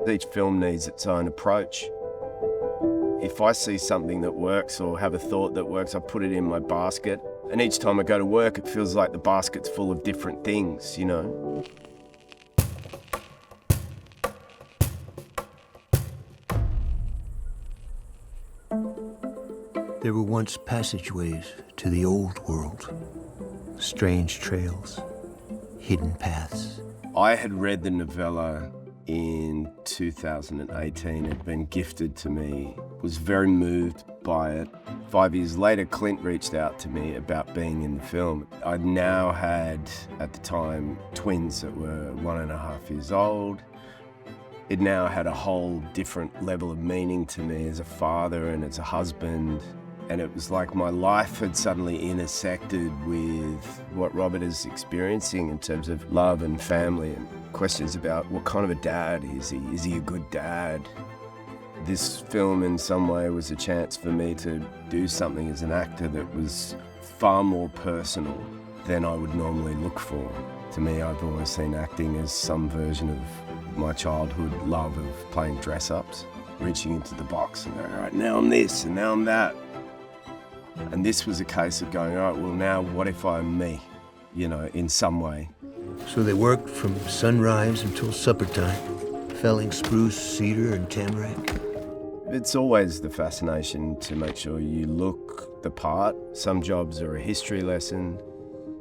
Each film needs its own approach. If I see something that works or have a thought that works, I put it in my basket. And each time I go to work, it feels like the basket's full of different things, you know? There were once passageways to the old world, strange trails, hidden paths. I had read the novella in 2018. It had been gifted to me. Was very moved by it. 5 years later, Clint reached out to me about being in the film. I now had, at the time, twins that were 1.5 years old. It now had a whole different level of meaning to me as a father and as a husband. And it was like my life had suddenly intersected with what Robert is experiencing in terms of love and family and questions about what kind of a dad is he? Is he a good dad? This film in some way was a chance for me to do something as an actor that was far more personal than I would normally look for. To me, I've always seen acting as some version of my childhood love of playing dress-ups, reaching into the box and going, all right, now I'm this and now I'm that. And this was a case of going, all right, well now what if I'm me, you know, in some way. So they worked from sunrise until supper time, felling spruce, cedar, and tamarack. It's always the fascination to make sure you look the part. Some jobs are a history lesson.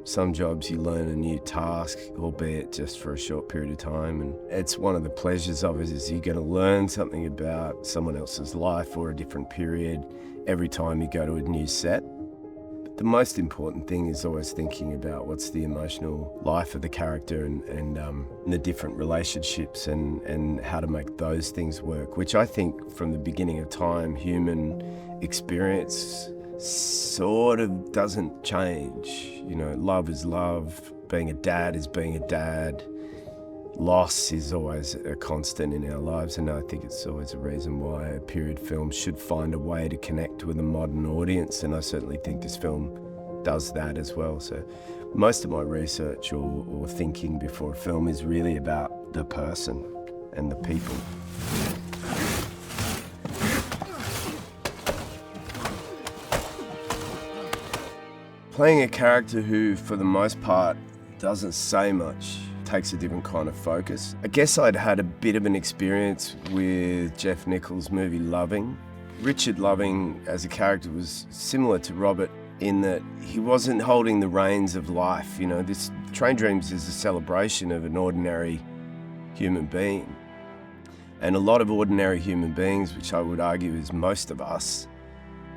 Some jobs you learn a new task, albeit just for a short period of time. And it's one of the pleasures of it is you're going to learn something about someone else's life or a different period every time you go to a new set. But the most important thing is always thinking about what's the emotional life of the character and the different relationships and how to make those things work, which I think from the beginning of time, human experience sort of doesn't change. You know, love is love, being a dad is being a dad. Loss is always a constant in our lives, and I think it's always a reason why a period film should find a way to connect with a modern audience, and I certainly think this film does that as well. So most of my research or thinking before a film is really about the person and the people. Playing a character who, for the most part, doesn't say much, takes a different kind of focus. I guess I'd had a bit of an experience with Jeff Nichols' movie Loving. Richard Loving as a character was similar to Robert in that he wasn't holding the reins of life. You know, this Train Dreams is a celebration of an ordinary human being. And a lot of ordinary human beings, which I would argue is most of us,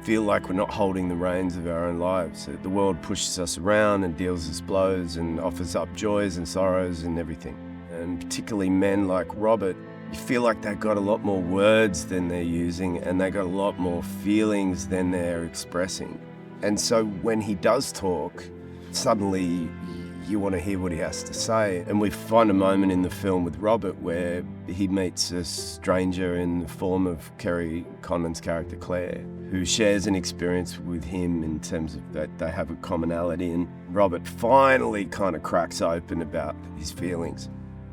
feel like we're not holding the reins of our own lives. The world pushes us around and deals us blows and offers up joys and sorrows and everything. And particularly men like Robert, you feel like they've got a lot more words than they're using and they've got a lot more feelings than they're expressing. And so when he does talk, suddenly you want to hear what he has to say. And we find a moment in the film with Robert where he meets a stranger in the form of Kerry Condon's character Claire, who shares an experience with him in terms of that they have a commonality. And Robert finally kind of cracks open about his feelings,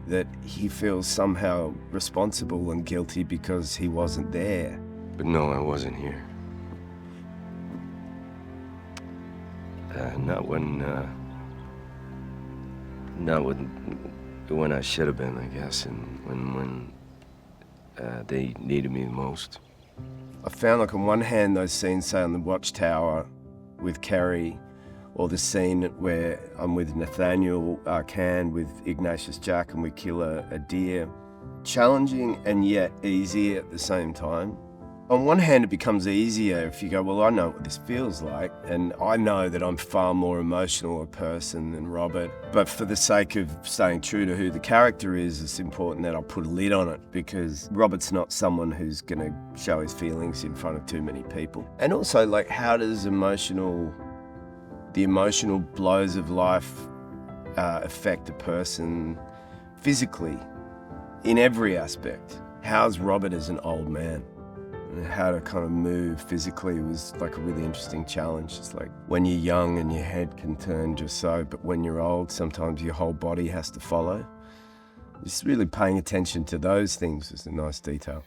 that he feels somehow responsible and guilty because he wasn't there. But no, I wasn't here. Not when I should have been, I guess, and when they needed me the most. I found, like, on one hand, those scenes, say, on the Watchtower with Kerry, or the scene where I'm with Nathaniel Can with Ignatius Jack and we kill a deer, challenging and yet easy at the same time. On one hand, it becomes easier if you go, well, I know what this feels like, and I know that I'm far more emotional a person than Robert. But for the sake of staying true to who the character is, it's important that I'll put a lid on it, because Robert's not someone who's going to show his feelings in front of too many people. And also, like, how does the emotional blows of life affect a person physically, in every aspect? How's Robert as an old man? How to kind of move physically was like a really interesting challenge. It's like when you're young and your head can turn just so, but when you're old, sometimes your whole body has to follow. Just really paying attention to those things is a nice detail.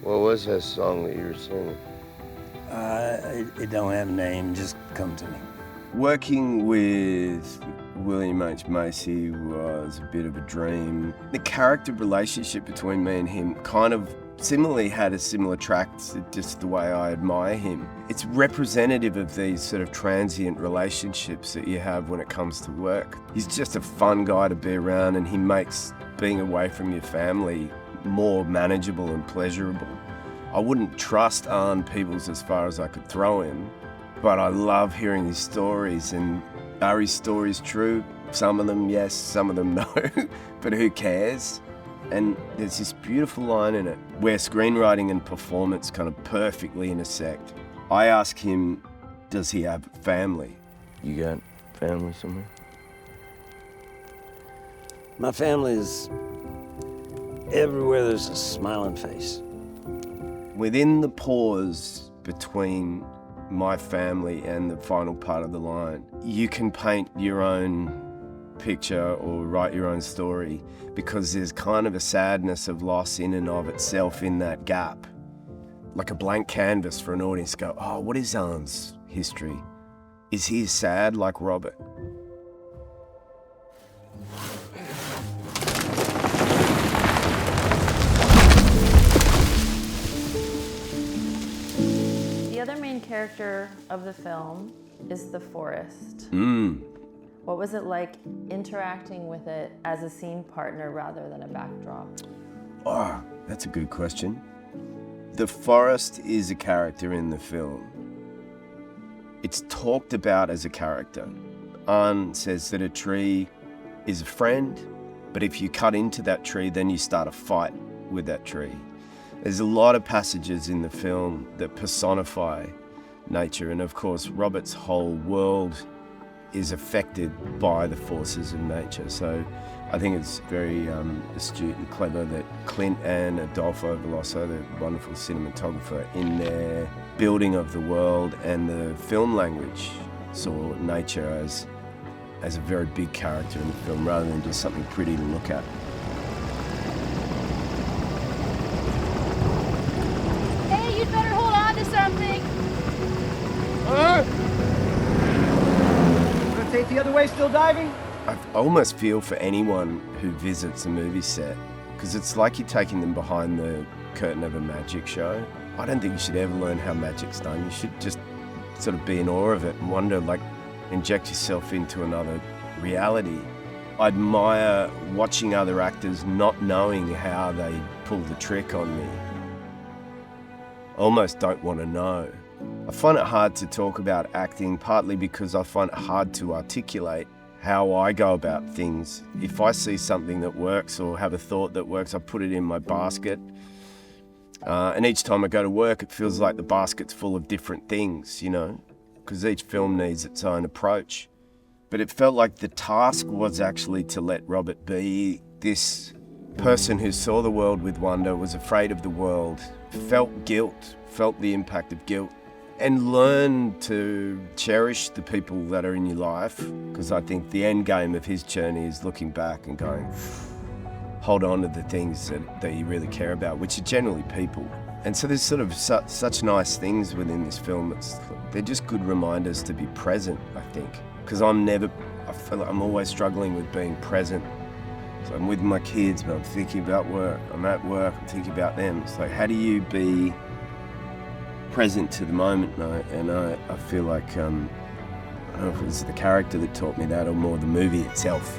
What was that song that you were singing? It don't have a name, just come to me. Working with William H. Macy was a bit of a dream. The character relationship between me and him kind of similarly had a similar track to just the way I admire him. It's representative of these sort of transient relationships that you have when it comes to work. He's just a fun guy to be around, and he makes being away from your family more manageable and pleasurable. I wouldn't trust Arne Peebles as far as I could throw him, but I love hearing his stories, and are his stories true? Some of them yes, some of them no, but who cares? And there's this beautiful line in it where screenwriting and performance kind of perfectly intersect. I ask him, does he have family? You got family somewhere? My family is everywhere there's a smiling face. Within the pause between my family and the final part of the line, you can paint your own picture or write your own story, because there's kind of a sadness of loss in and of itself in that gap. Like a blank canvas for an audience to go, oh, what is Arne's history? Is he sad like Robert? The other main character of the film is the forest. What was it like interacting with it as a scene partner rather than a backdrop? Oh, that's a good question. The forest is a character in the film. It's talked about as a character. Arne says that a tree is a friend, but if you cut into that tree, then you start a fight with that tree. There's a lot of passages in the film that personify nature, and of course, Robert's whole world is affected by the forces of nature. So I think it's very astute and clever that Clint and Adolfo Veloso, the wonderful cinematographer, in their building of the world and the film language, saw nature as a very big character in the film rather than just something pretty to look at. Hey, you'd better hold on to something. Take the other way, still diving? I almost feel for anyone who visits a movie set, because it's like you're taking them behind the curtain of a magic show. I don't think you should ever learn how magic's done. You should just sort of be in awe of it and wonder, like, inject yourself into another reality. I admire watching other actors not knowing how they pull the trick on me. I almost don't want to know. I find it hard to talk about acting, partly because I find it hard to articulate how I go about things. If I see something that works or have a thought that works, I put it in my basket. And each time I go to work, it feels like the basket's full of different things, you know, because each film needs its own approach. But it felt like the task was actually to let Robert be this person who saw the world with wonder, was afraid of the world, felt guilt, felt the impact of guilt, and learn to cherish the people that are in your life, because I think the end game of his journey is looking back and going, hold on to the things that you really care about, which are generally people. And so there's sort of such nice things within this film. They're just good reminders to be present, I think, because I feel like I'm always struggling with being present. So I'm with my kids, but I'm thinking about work. I'm at work, I'm thinking about them. It's like, how do you be present to the moment? And I feel like, I don't know if it was the character that taught me that or more the movie itself.